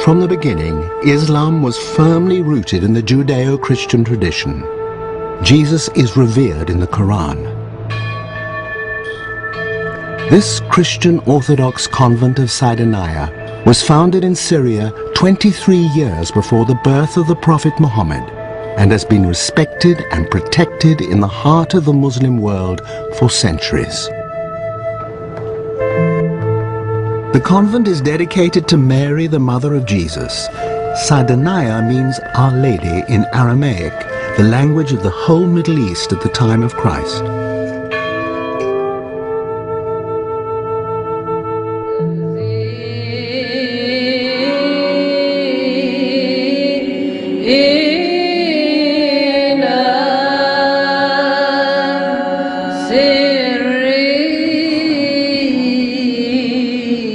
From the beginning, Islam was firmly rooted in the Judeo-Christian tradition. Jesus is revered in the Quran. This Christian Orthodox convent of Sidoniah was founded in Syria 23 years before the birth of the Prophet Muhammad and has been respected and protected in the heart of the Muslim world for centuries. The convent is dedicated to Mary, the mother of Jesus. Sidoniah means Our Lady in Aramaic, the language of the whole Middle East at the time of Christ.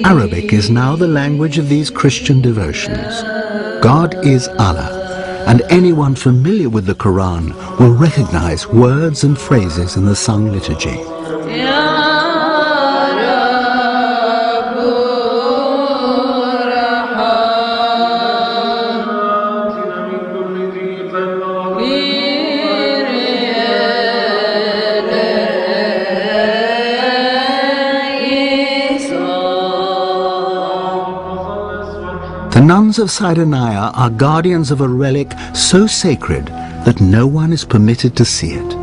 Arabic is now the language of these Christian devotions. God is Allah, and anyone familiar with the Quran will recognize words and phrases in the sung liturgy. The nuns of Sidoniah are guardians of a relic so sacred that no one is permitted to see it.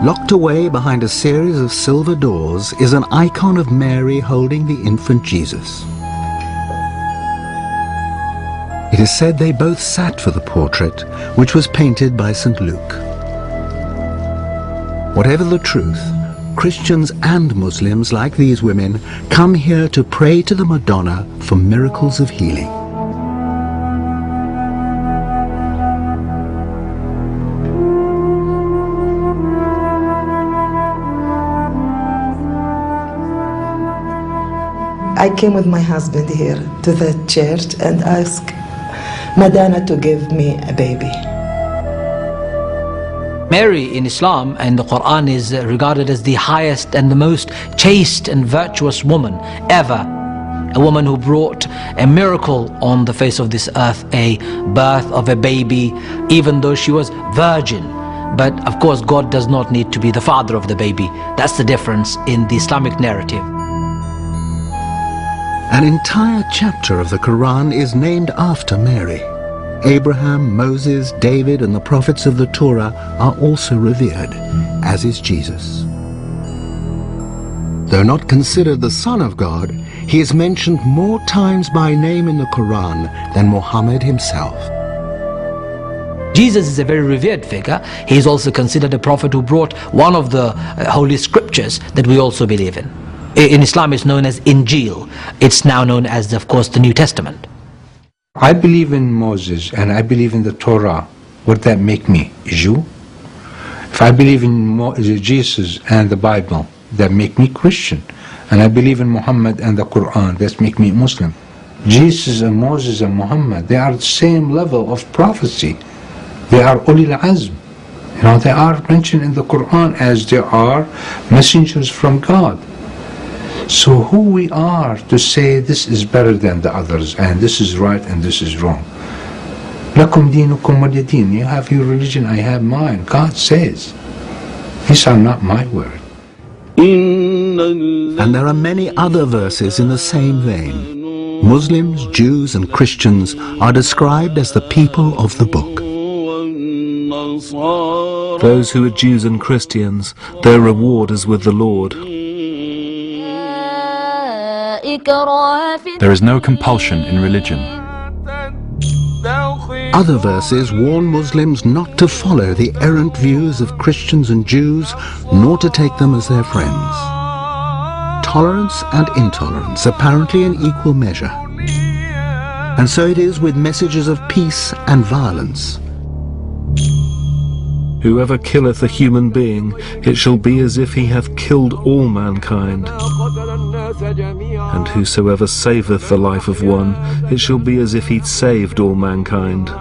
Locked away behind a series of silver doors is an icon of Mary holding the infant Jesus. It is said they both sat for the portrait, which was painted by St. Luke. Whatever the truth, Christians and Muslims, like these women, come here to pray to the Madonna for miracles of healing. I came with my husband here to the church and asked Madonna to give me a baby. Mary in Islam and the Quran is regarded as the highest and the most chaste and virtuous woman ever. A woman who brought a miracle on the face of this earth, a birth of a baby, even though she was virgin. But of course God does not need to be the father of the baby. That's the difference in the Islamic narrative. An entire chapter of the Quran is named after Mary. Abraham, Moses, David, and the prophets of the Torah are also revered, as is Jesus. Though not considered the Son of God, he is mentioned more times by name in the Quran than Muhammad himself. Jesus is a very revered figure. He is also considered a prophet who brought one of the holy scriptures that we also believe in. In Islam it's known as Injil. It's now known as, of course, the New Testament. I believe in Moses and I believe in the Torah. Would that make me a Jew? If I believe in Jesus and the Bible, that make me Christian. And I believe in Muhammad and the Quran, that make me Muslim. Jesus and Moses and Muhammad, they are the same level of prophecy. They are ulil azm. You know, they are mentioned in the Quran as they are messengers from God. So who we are to say this is better than the others and this is right and this is wrong? Lakum dinukum waliya din. You have your religion, I have mine. God says. These are not my words. And there are many other verses in the same vein. Muslims, Jews, and Christians are described as the people of the book. Those who are Jews and Christians, their reward is with the Lord. There is no compulsion in religion. Other verses warn Muslims not to follow the errant views of Christians and Jews, nor to take them as their friends. Tolerance and intolerance apparently in equal measure. And so it is with messages of peace and violence. Whoever killeth a human being, it shall be as if he hath killed all mankind. And whosoever saveth the life of one, it shall be as if he'd saved all mankind.